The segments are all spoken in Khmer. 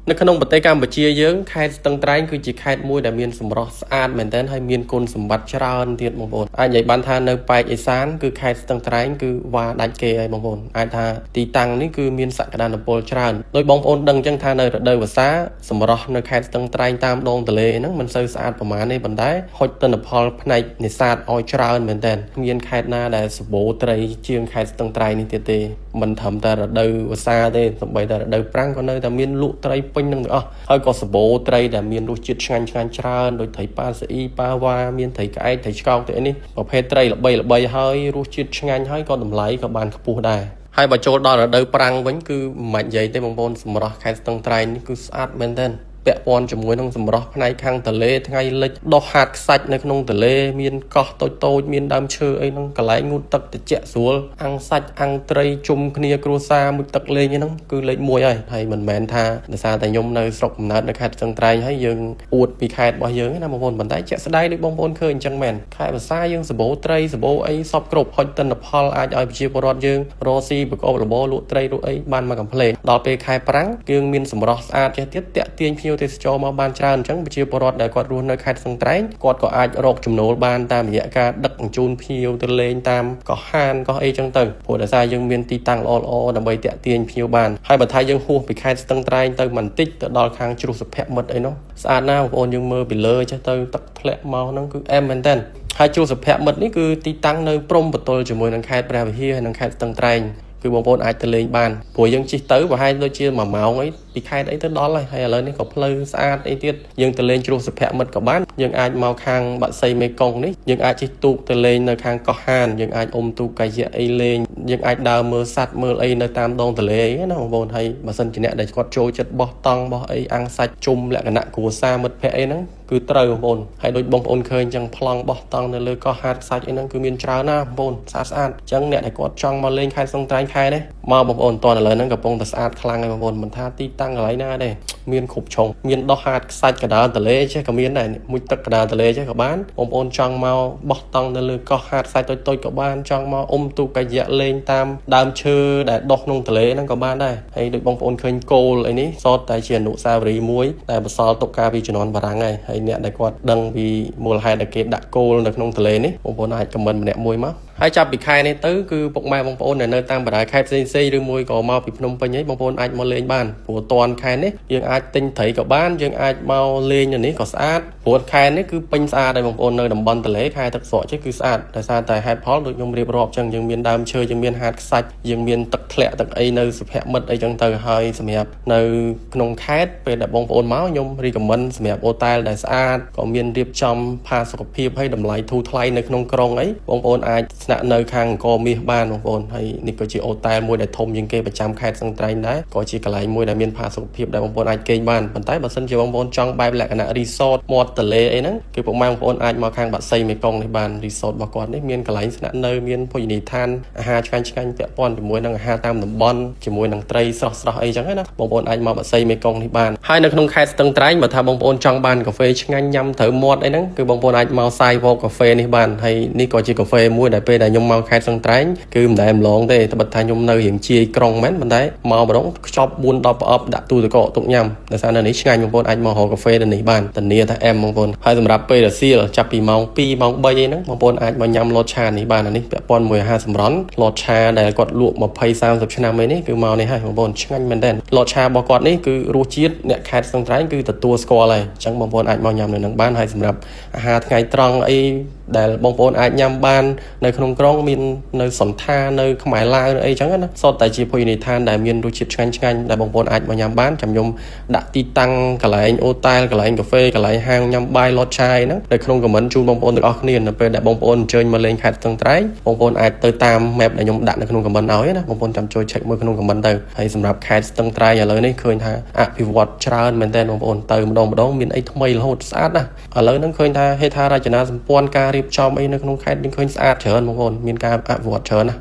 នៅក្នុងប្រទេសកម្ពុជាយើងខេត្តស្ទឹងត្រែងគឺជាខេត្តមួយដែលមានសម្រស់ស្អាតមែនទែនហើយមានគុណសម្បត្តិច្រើនទៀតបងប្អូនអាចនិយាយបានថានៅប៉ែកឦសានគឺខេត្តស្ទឹងត្រែងគឺវ៉ាដាច់គេហើយបងប្អូនអាចថាទីតាំងនេះគឺមានសក្តានុពលច្រើនដោយបងប្អូនដឹងអញ្ចឹងថានៅរដូវវស្សាសម្រស់នៅខេត្តស្ទឹងត្រែងតាមដងទន្លេហ្នឹងមិនសូវស្អាតប្រហែលទេប៉ុន្តែហុចទិន្នផលផ្នែកនេសាទឲ្យច្រើនមែនទែនមានខេត្តណាដែលសម្បូរត្រីជាងខេត្តស្ទឹងត្រែងនេះទៀតទេមិនត្រឹមតែរដូវវស្សាទេសូម្បីតែរដូវប្រាំងក៏នៅតែមានលក់ត្រីពេញនឹងទាំងអស់ហើយក៏សម្បូរត្រីដែលមានរសជាតិឆ្ងាញ់ច្រើនដូចត្រីប៉ាស៊ីអ៊ីប៉ាវ៉ាមានត្រីក្អែកត្រីឆ្កោកទៅនេះប្រភេទត្រីល្បីហើយរសជាតិឆ្ងាញ់ហើយក៏តម្លៃក៏បានខ្ពស់ដែរហើយបើចូលដល់រដូវប្រាំងវិញគឺមិននិយាយទេបងប្អូនសម្រស់ខេត្តស្ទឹងត្រែងនេះគឺស្អាតមែនទែនពាក់ព័ន្ធជាមួយនឹងសម្រស់ផ្នែកខាងទន្លេថ្ងៃលិចដោះហាត់ខ្សាច់នៅក្នុងទន្លេមានកោះតូចមានដើមឈើអីហ្នឹងកន្លែងងូតទឹកត្រជាក់ស្រួលអាំងសាច់អាំងត្រីជុំគ្នាគ្រួសារមួយទឹកលេងហ្នឹងគឺលេខ1ហើយមិនមែនថាដោយសារតែខ្ញុំនៅស្រុកកំណើតនៅខេត្តស្ទឹងត្រែងហើយយើងអួតពីខេត្តរបស់យើងណាបងប្អូនប៉ុន្តែជាក់ស្ដែងដូចបងប្អូនឃើញអញ្ចឹងមែនខេត្តភាសាយើងសម្បូរត្រីសម្បូរអីសពគ្រប់ហុចទិន្នផលអាចឲ្យប្រជាពលរដ្ឋយើងរកស៊ីប្រកបរបរលក់ត្រីលក់អីបានមកកំ pl េដល់ពេលខែប្រាំងយើងមានសម្រស់ស្អាតចេះទៀតតាក់ទាញភ្ញៀវទេសចរមកបានច្រើនអញ្ចឹងប្រជាពលរដ្ឋដែលគាត់រស់នៅខេត្តស្ទឹងត្រែងគាត់ក៏អាចរកចំណូលបានតាមរយៈការដឹកជញ្ជូនភ្ញៀវទៅលេងតាមកោះហានកោះអីចឹងទៅព្រោះដោយសារយើងមានទីតាំងល្អដើម្បីតាក់ទាញភ្ញៀវបានហើយបើថាយើងហួសពីខេត្តស្ទឹងត្រែងទៅបន្តិចទៅដល់ខាងជ្រោះសុភមិត្តអីនោះស្អាតណាស់បងប្អូនយើងមើលពីលើចេះទៅទឹកធ្លាក់មកហ្នឹងគឺអែមមែនតើហើយជ្រោះសុភមិត្តនេះគឺទីតាំងនៅព្រំប្រទល់ជាមួយនឹងខេត្តព្រះវិហារហើយនិងខេត្តស្ទឹងត្រែងគឺបងប្អូនអាចទៅលេងបានព្រោះយើងជិះទៅប្រហែលដូចជា1ម៉ោងអីពីខេត្តអីទៅដល់ហើយឥឡូវនេះក៏ផ្លូវស្អាតអីទៀតយើងទៅលេងជ្រោះសុភមិត្តក៏បានយើងអាចមកខាងបាក់សីមេគង្គនេះយើងអាចជិះទូកទៅលេងនៅខាងកោះហានយើងអាចអុំទូកកាយៈអីលេងយើងអាចដើរមើលសត្វមើលអីនៅតាមដងទន្លេណាបងប្អូនហើយបើសិនជាអ្នកដែលគាត់ចូលចិត្តបោះតង់បោះអីអាំងសាច់ជុំលក្ខណៈគ្រួសារមិត្តភ័ក្តិអីហ្នឹងគឺត្រូវបងប្អូនហើយដូចបងប្អូនឃើញចឹងប្លង់បោះតង់នៅលើកោះហាតខ្សាច់អីហ្នឹងគឺមានច្រើនណាស់បងប្អូនស្អាតចឹងអ្នកដែលគាត់ចង់មកលេងខេត្តស្ទឹងត្រែងខែនេះមកបងប្អូនតើឥឡូវហ្នឹងកំពុងតែស្អាតខ្លាំងហើយបងប្អូនមិនថាទីតាំងកន្លែងណាទេមានគ្រប់ជ្រុងមានដោះហាតខ្សាច់កណ្ដាលទន្លេចេះក៏មានដែរមួយទឹកកណ្ដាលទន្លេចេះក៏បានបងប្អូនចង់មកបោះតង់នៅលើកោះហាតខ្សាច់តូចក៏បានចង់មកអុំទូកកាយៈលេងតាមដើមឈើដែលដុះក្នុងទន្លេហ្នឹងក៏បានដែរហើយដូចបងប្អូនឃើញគោលអីនេះសតតែជាអនុស្សាវរីយ៍មួយដែលបន្សល់ទុកកាលពីជំនាន់បារាំងហើយអ្នកដែលគាត់ដឹងពីមូលហេតុដែលគេដាក់គោលនៅក្នុងទន្លេនេះបងប្អូនអាចខមមិនម្នាក់មួយមកហើយចាប់ពីខែនេះទៅគឺពុកម៉ែបងប្អូនដែលនៅតាមបណ្ដាខេត្តផ្សេងឬមួយក៏មកពីភ្នំពេញអីបងប្អូនអាចមកលេងបានព្រោះតាន់ខែនេះយើងអាចទិញត្រីក៏បានយើងអាចមកលេងនៅនេះក៏ស្អាតព្រោះខែនេះគឺពេញស្អាតហើយបងប្អូននៅតំបន់ទន្លេខែទឹកស្រកចេះគឺស្អាតដោយសារតែហេតុផលដូចខ្ញុំរៀបរាប់ចឹងយើងមានដើមឈើយើងមានហាតខ្សាច់យើងមានទឹកធ្លាក់ទឹកអីនៅសុភមិត្តអីចឹងទៅហើយសម្រាប់នៅក្នុងខេត្តពេលដែលបងប្អូនមកខ្ញុំរីកមិនសម្រាប់អូតែលដែលស្អាតក៏មានរៀបចំផាសុខភាពហើយតម្លៃធូរថ្លៃនៅក្នុងក្រុងអីបងប្អូនអាចស្នាក់នៅខាងអង្គរមាសបានបងប្អូនហើយនេះក៏ជាអូតែលមួយដែលធំជាងគេប្រចាំខេត្តស្ទឹងត្រែងដែរក៏ជាកន្លែងមួយដែលមានផាសុខភាពដែលបងប្អូនអាចគេងបានប៉ុន្តែបើសិនជាបងប្អូនចង់បែបលក្ខណៈ resort មាត់ទន្លេអីហ្នឹងគឺពុកម៉ែបងប្អូនអាចមកខាងបាក់សីមេគង្គនេះបាន resort របស់គាត់នេះមានកន្លែងស្នាក់នៅមានភោជនីយដ្ឋានអាហារឆ្ងាញ់ពាក់ព័ន្ធជាមួយនឹងអាហារតាមតំបន់ជាមួយនឹងត្រីស្រស់អីចឹងណាបងប្អូនអាចមកបាក់សីមេគង្គនេះបានហើយនៅក្នុងខេត្តស្ទឹងត្រែងបើថាបងប្អូនចង់បានកាហ្វេឆ្ងាញ់ញ៉ាំត្រូវមាត់អីហ្នឹងគឺបងប្អូនអាចមក Sidewalk Cafe នេះបានហើយនេះក៏ជាកាហ្វេមួយដែលពេលដែលខ្ញុំមកខេត្តស្ទឹងត្រែងគឺមិនដែលម្លងទេតែបើថាខ្ញុំនៅរៀងជាយក្រុងមែនប៉ុន្តែមកម្ដងខ្ចប់4 10ប្រអប់ដាក់ទូទឹកកកទុកញ៉ាំដោយសារនៅនេះឆ្ងាញ់បងប្អូនអាចមករកកាហ្វេនៅនេះបានធានាថាអែមបងប្អូនហើយសម្រាប់ពេលរសៀលចាប់ពីម៉ោង2ម៉ោង3អីហ្នឹងបងប្អូនអាចមកញ៉ាំលតឆានេះបានអានេះពាក់ព័ន្ធមួយអាហារសម្រន់លតឆាដែលគាត់លក់20 30ឆ្នាំអីនេះគឺមកនេះហើយបងប្អូនឆ្ងាញ់មែនតើលតឆារបស់គាត់នេះគឺរសជាតិអ្នកខេត្តស្ទឹងត្រែងគឺទទួលស្គាល់ហើយអញ្ចឹងបងប្អូនអាចមកញ៉ាំនៅនឹងបានហើយសម្រាប់អាហារថ្ងៃត្រង់អីដែលបងប្អូនអាចញ៉ាំបាននៅក្នុងក្រុងមាននៅសន្តានៅខ្មែរឡាវនៅអីចឹងណាសុទ្ធតែជាភោជនីយដ្ឋានដែលមានរសជាតិឆ្ងាញ់ដែលបងប្អូនអាចមកញ៉ាំបានចាំខ្ញុំដាក់ទីតាំងកន្លែងអូតែលកន្លែងកាហ្វេកន្លែងហាងញ៉ាំបាយលតឆាយហ្នឹងនៅក្នុងខមមិនជូនបងប្អូនទាំងអស់គ្នានៅពេលដែលបងប្អូនអញ្ជើញមកលេងខេត្តស្ទឹងត្រែងបងប្អូនអាចទៅតាម map ដែលខ្ញុំដាក់នៅក្នុងខមមិនឲ្យណាបងប្អូនចាំជួយ check មើលក្នុងខមមិនទៅហើយសម្រាប់ខេត្តស្ទឹងត្រែងឥឡូវនេះឃើញថាអភិវឌ្ឍច្រើនមែនតើបងប្អូនទៅម្ដងមានអីថ្មីរហូតស្អាតណាឥឡូវហ្នឹងឃើញថាហេដ្ឋារចនាសម្ព័ន្ធការរៀបចំអីនៅក្នុងខេត្តយើងឃើញស្អាតច្រើនបងប្អូនមានការអភិវឌ្ឍច្រើនណ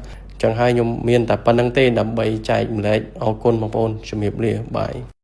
ាចឹងហើយខ្ញុំមានតែប៉ុណ្្នឹងទេដើម្បីចែកម្លែកអរគុណបងប្អូនជំរាបលាបាយ